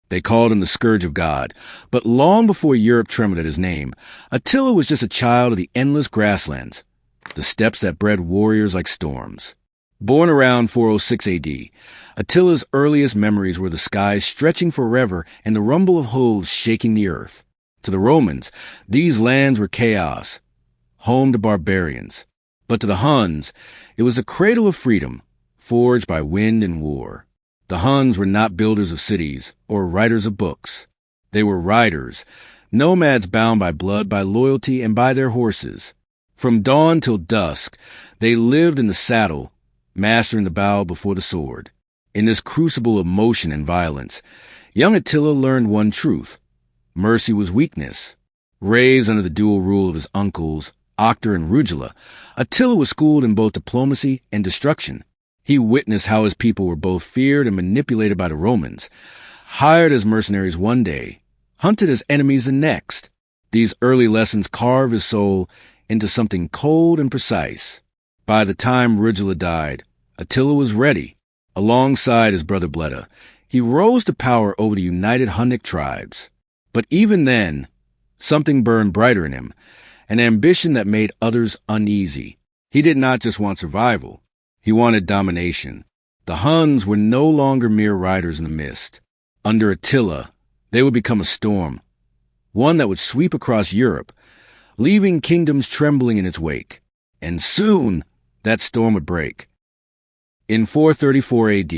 They called him the Scourge of God, but long before Europe trembled at his name, Attila was just a child of the endless grasslands, the steppes that bred warriors like storms. Born around 406 AD, Attila's earliest memories were the skies stretching forever and the rumble of hooves shaking the earth. To the Romans, these lands were chaos, home to barbarians. But to the Huns, it was a cradle of freedom, forged by wind and war. The Huns were not builders of cities or writers of books. They were riders, nomads bound by blood, by loyalty, and by their horses. From dawn till dusk, they lived in the saddle, mastering the bow before the sword. In this crucible of motion and violence, young Attila learned one truth. Mercy was weakness. Raised under the dual rule of his uncles, Octor and Rugula, Attila was schooled in both diplomacy and destruction. He witnessed how his people were both feared and manipulated by the Romans, hired as mercenaries one day, hunted as enemies the next. These early lessons carved his soul into something cold and precise. By the time Rugula died, Attila was ready. Alongside his brother Bleda, he rose to power over the united Hunnic tribes. But even then, something burned brighter in him, an ambition that made others uneasy. He did not just want survival. He wanted domination. The Huns were no longer mere riders in the mist. Under Attila, they would become a storm, one that would sweep across Europe, leaving kingdoms trembling in its wake. And soon, that storm would break. In 434 AD,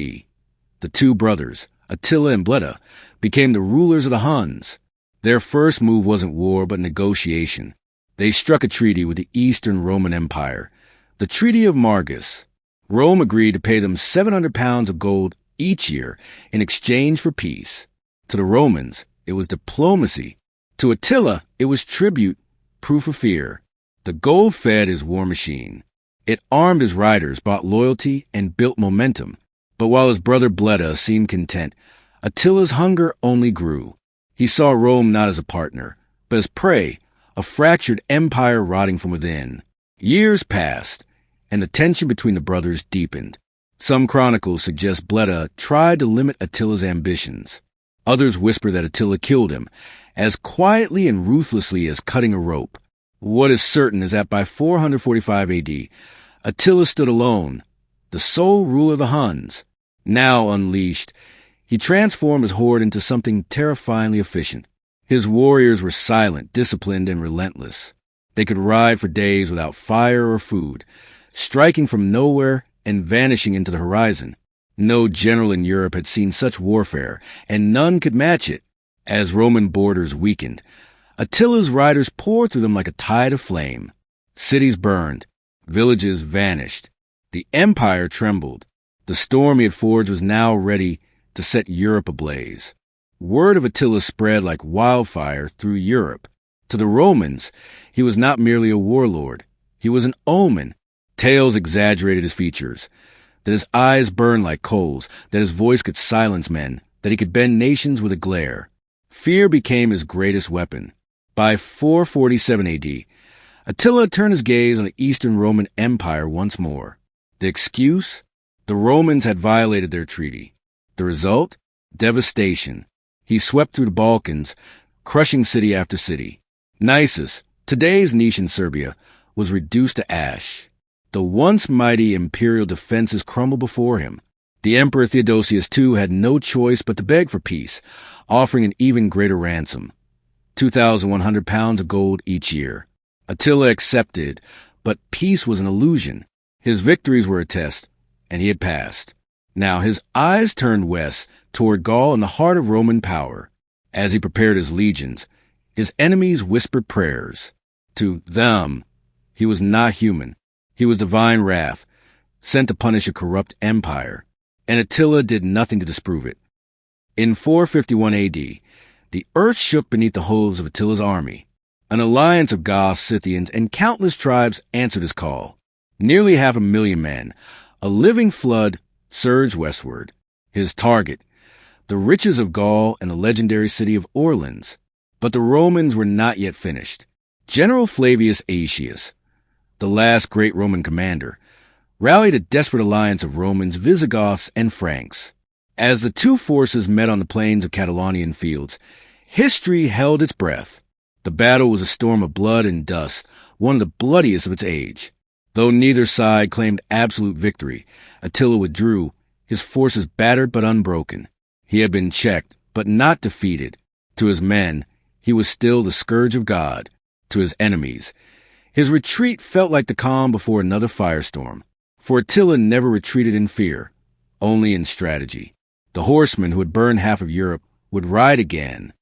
the two brothers, Attila and Bleda, became the rulers of the Huns. Their first move wasn't war, but negotiation. They struck a treaty with the Eastern Roman Empire, the Treaty of Margus. Rome agreed to pay them 700 pounds of gold each year in exchange for peace. To the Romans, it was diplomacy. To Attila, it was tribute, proof of fear. The gold fed his war machine. It armed his riders, bought loyalty, and built momentum. But while his brother Bleda seemed content, Attila's hunger only grew. He saw Rome not as a partner, but as prey, a fractured empire rotting from within. Years passed, and the tension between the brothers deepened. Some chronicles suggest Bleda tried to limit Attila's ambitions. Others whisper that Attila killed him, as quietly and ruthlessly as cutting a rope. What is certain is that by 445 AD, Attila stood alone, the sole ruler of the Huns. Now unleashed, he transformed his horde into something terrifyingly efficient. His warriors were silent, disciplined, and relentless. They could ride for days without fire or food, striking from nowhere and vanishing into the horizon. No general in Europe had seen such warfare, and none could match it. As Roman borders weakened, Attila's riders poured through them like a tide of flame. Cities burned, villages vanished. The empire trembled. The storm he had forged was now ready to set Europe ablaze. Word of Attila spread like wildfire through Europe. To the Romans, he was not merely a warlord. He was an omen. Tales exaggerated his features, that his eyes burned like coals, that his voice could silence men, that he could bend nations with a glare. Fear became his greatest weapon. By 447 AD, Attila turned his gaze on the Eastern Roman Empire once more. The excuse? The Romans had violated their treaty. The result? Devastation. He swept through the Balkans, crushing city after city. Nisus, today's niche in Serbia, was reduced to ash. The once mighty imperial defenses crumbled before him. The Emperor Theodosius II had no choice but to beg for peace, offering an even greater ransom, 2,100 pounds of gold each year. Attila accepted, but peace was an illusion. His victories were a test, and he had passed. Now his eyes turned west, toward Gaul and the heart of Roman power. As he prepared his legions, his enemies whispered prayers. To them, he was not human. He was divine wrath, sent to punish a corrupt empire, and Attila did nothing to disprove it. In 451 AD, the earth shook beneath the hooves of Attila's army. An alliance of Goths, Scythians, and countless tribes answered his call. Nearly 500,000 men, a living flood, surged westward. His target, the riches of Gaul and the legendary city of Orleans. But the Romans were not yet finished. General Flavius Aetius, the last great Roman commander, rallied a desperate alliance of Romans, Visigoths, and Franks. As the two forces met on the plains of Catalonian fields, history held its breath. The battle was a storm of blood and dust, one of the bloodiest of its age. Though neither side claimed absolute victory, Attila withdrew, his forces battered but unbroken. He had been checked, but not defeated. To his men, he was still the Scourge of God. To his enemies, his retreat felt like the calm before another firestorm. For Attila never retreated in fear, only in strategy. The Horseman who had burned half of Europe would ride again.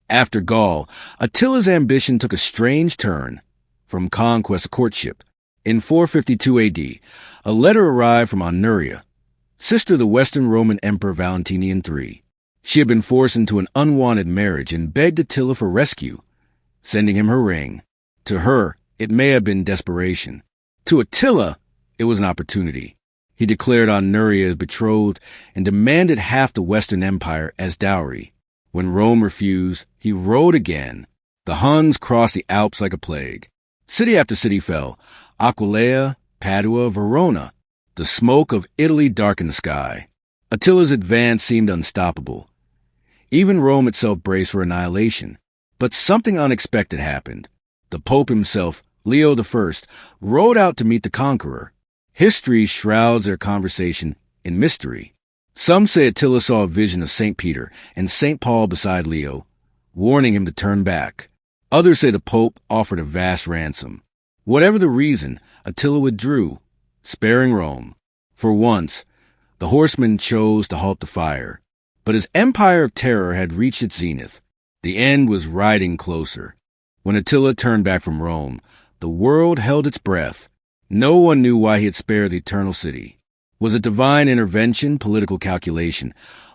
After Gaul, Attila's ambition took a strange turn. From conquest to courtship. In 452 AD, a letter arrived from Honoria, sister of the Western Roman Emperor Valentinian III. She had been forced into an unwanted marriage and begged Attila for rescue, sending him her ring. To her, it may have been desperation. To Attila, it was an opportunity. He declared Honoria as betrothed and demanded half the Western Empire as dowry. When Rome refused, he rode again. The Huns crossed the Alps like a plague. City after city fell. Aquileia, Padua, Verona. The smoke of Italy darkened the sky. Attila's advance seemed unstoppable. Even Rome itself braced for annihilation. But something unexpected happened. The Pope himself, Leo I, rode out to meet the conqueror. History shrouds their conversation in mystery. Some say Attila saw a vision of St. Peter and St. Paul beside Leo, warning him to turn back. Others say the Pope offered a vast ransom. Whatever the reason, Attila withdrew, sparing Rome. For once, the Horseman chose to halt the fire. But his empire of terror had reached its zenith. The end was riding closer. When Attila turned back from Rome, the world held its breath. No one knew why he had spared the Eternal City. Was it divine intervention, political calculation,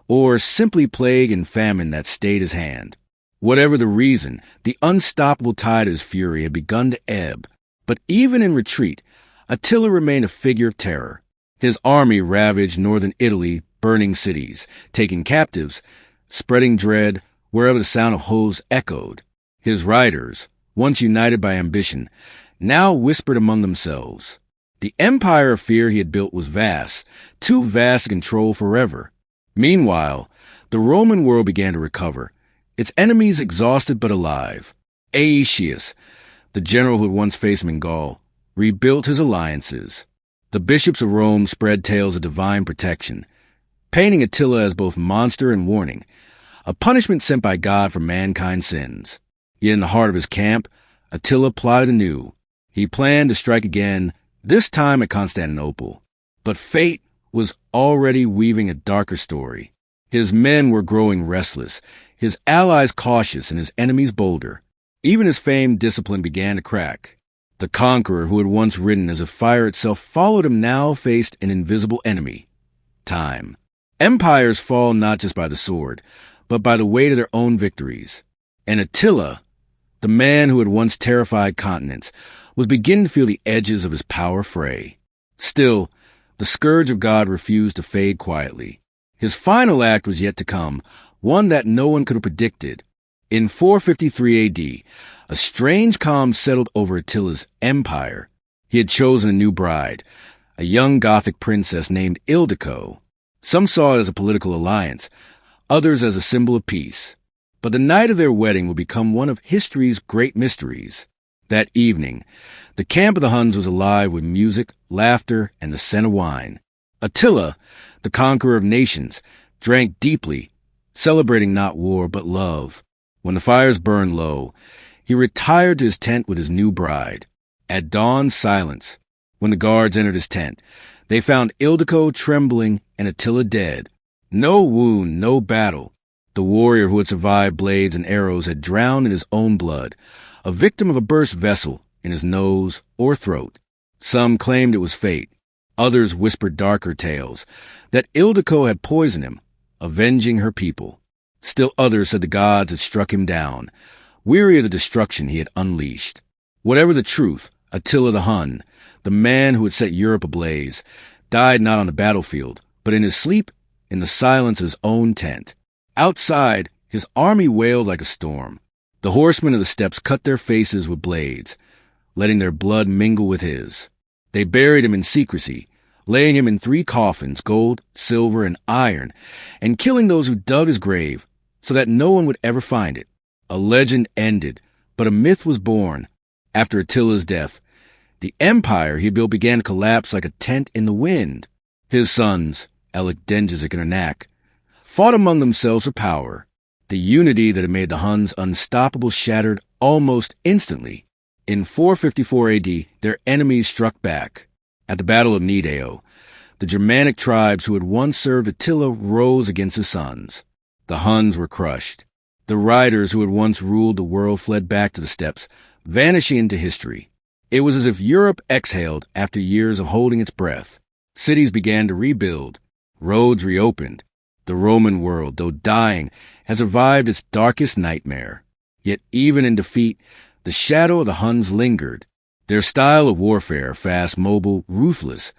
or simply plague and famine that stayed his hand? Whatever the reason, the unstoppable tide of his fury had begun to ebb. But even in retreat, Attila remained a figure of terror. His army ravaged northern Italy, burning cities, taking captives, spreading dread wherever the sound of hooves echoed. His riders, once united by ambition, now whispered among themselves. The empire of fear he had built was vast, too vast to control forever. Meanwhile, the Roman world began to recover, its enemies exhausted but alive. Aetius, the general who had once faced him in Gaul, rebuilt his alliances. The bishops of Rome spread tales of divine protection, painting Attila as both monster and warning, a punishment sent by God for mankind's sins. Yet in the heart of his camp, Attila plotted anew. He planned to strike again, this time at Constantinople. But fate was already weaving a darker story. His men were growing restless, his allies cautious and his enemies bolder. Even his famed discipline began to crack. The conqueror who had once ridden as if fire itself followed him now faced an invisible enemy. Time. Empires fall not just by the sword, but by the weight of their own victories. And Attila, the man who had once terrified continents, was beginning to feel the edges of his power fray. Still, the Scourge of God refused to fade quietly. His final act was yet to come, one that no one could have predicted. In 453 AD, a strange calm settled over Attila's empire. He had chosen a new bride, a young Gothic princess named Ildiko. Some saw it as a political alliance, others as a symbol of peace. But the night of their wedding would become one of history's great mysteries. That evening, the camp of the Huns was alive with music, laughter, and the scent of wine. Attila, the conqueror of nations, drank deeply, celebrating not war but love. When the fires burned low, he retired to his tent with his new bride. At dawn, silence. When the guards entered his tent, they found Ildiko trembling and Attila dead. No wound, no battle. The warrior who had survived blades and arrows had drowned in his own blood, a victim of a burst vessel in his nose or throat. Some claimed it was fate. Others whispered darker tales, that Ildiko had poisoned him, avenging her people. Still others said the gods had struck him down, weary of the destruction he had unleashed. Whatever the truth, Attila the Hun, the man who had set Europe ablaze, died not on the battlefield, but in his sleep, in the silence of his own tent. Outside, his army wailed like a storm. The horsemen of the steppes cut their faces with blades, letting their blood mingle with his. They buried him in secrecy, laying him in 3 coffins, gold, silver, and iron, and killing those who dug his grave so that no one would ever find it. A legend ended, but a myth was born. After Attila's death, the empire he built began to collapse like a tent in the wind. His sons, Alec, Dengizik, and Anak, fought among themselves for power. The unity that had made the Huns unstoppable shattered almost instantly. In 454 AD, their enemies struck back. At the Battle of Nideo, the Germanic tribes who had once served Attila rose against his sons. The Huns were crushed. The riders who had once ruled the world fled back to the steppes, vanishing into history. It was as if Europe exhaled after years of holding its breath. Cities began to rebuild. Roads reopened. The Roman world, though dying, had survived its darkest nightmare. Yet even in defeat, the shadow of the Huns lingered. Their style of warfare, fast, mobile, ruthless,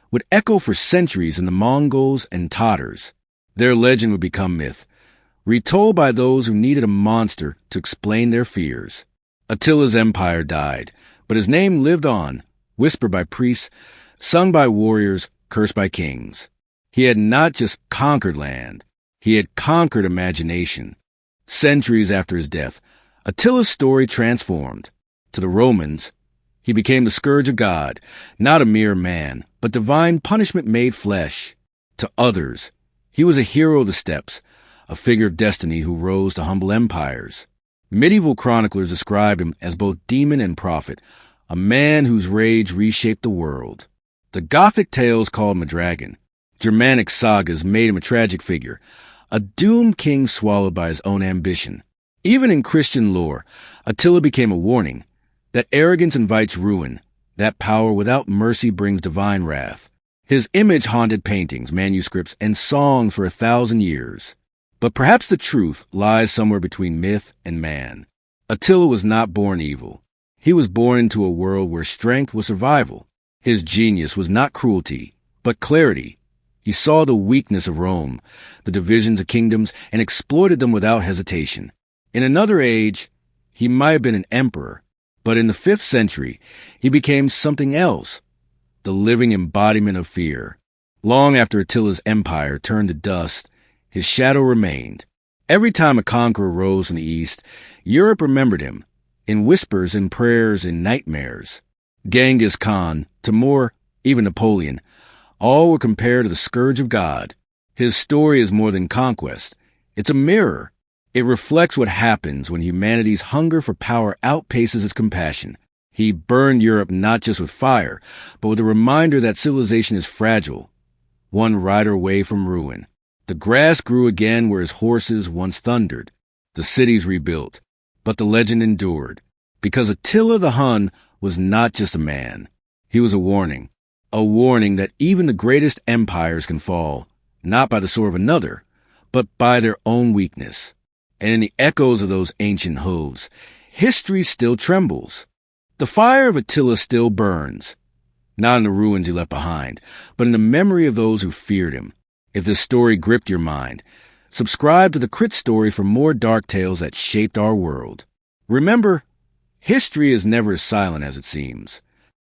would echo for centuries in the Mongols and Tatars. Their legend would become myth, retold by those who needed a monster to explain their fears. Attila's empire died, but his name lived on, whispered by priests, sung by warriors, cursed by kings. He had not just conquered land, he had conquered imagination. Centuries after his death, Attila's story transformed. To the Romans, he became the Scourge of God, not a mere man, but divine punishment made flesh. To others, he was a hero of the steppes, a figure of destiny who rose to humble empires. Medieval chroniclers described him as both demon and prophet, a man whose rage reshaped the world. The Gothic tales called him a dragon. Germanic sagas made him a tragic figure, a doomed king swallowed by his own ambition. Even in Christian lore, Attila became a warning that arrogance invites ruin, that power without mercy brings divine wrath. His image haunted paintings, manuscripts, and songs for 1,000 years. But perhaps the truth lies somewhere between myth and man. Attila was not born evil. He was born into a world where strength was survival. His genius was not cruelty, but clarity. He saw the weakness of Rome, the divisions of kingdoms, and exploited them without hesitation. In another age, he might have been an emperor, but in the 5th century, he became something else, the living embodiment of fear. Long after Attila's empire turned to dust, his shadow remained. Every time a conqueror rose in the east, Europe remembered him, in whispers, in prayers, in nightmares. Genghis Khan, Timur, even Napoleon, all were compared to the Scourge of God. His story is more than conquest. It's a mirror. It reflects what happens when humanity's hunger for power outpaces its compassion. He burned Europe not just with fire, but with a reminder that civilization is fragile, one rider away from ruin. The grass grew again where his horses once thundered. The cities rebuilt, but the legend endured, because Attila the Hun was not just a man. He was a warning that even the greatest empires can fall, not by the sword of another, but by their own weakness. And in the echoes of those ancient hooves, history still trembles. The fire of Attila still burns, not in the ruins he left behind, but in the memory of those who feared him. If this story gripped your mind, subscribe to the Crit Story for more dark tales that shaped our world. Remember, history is never as silent as it seems.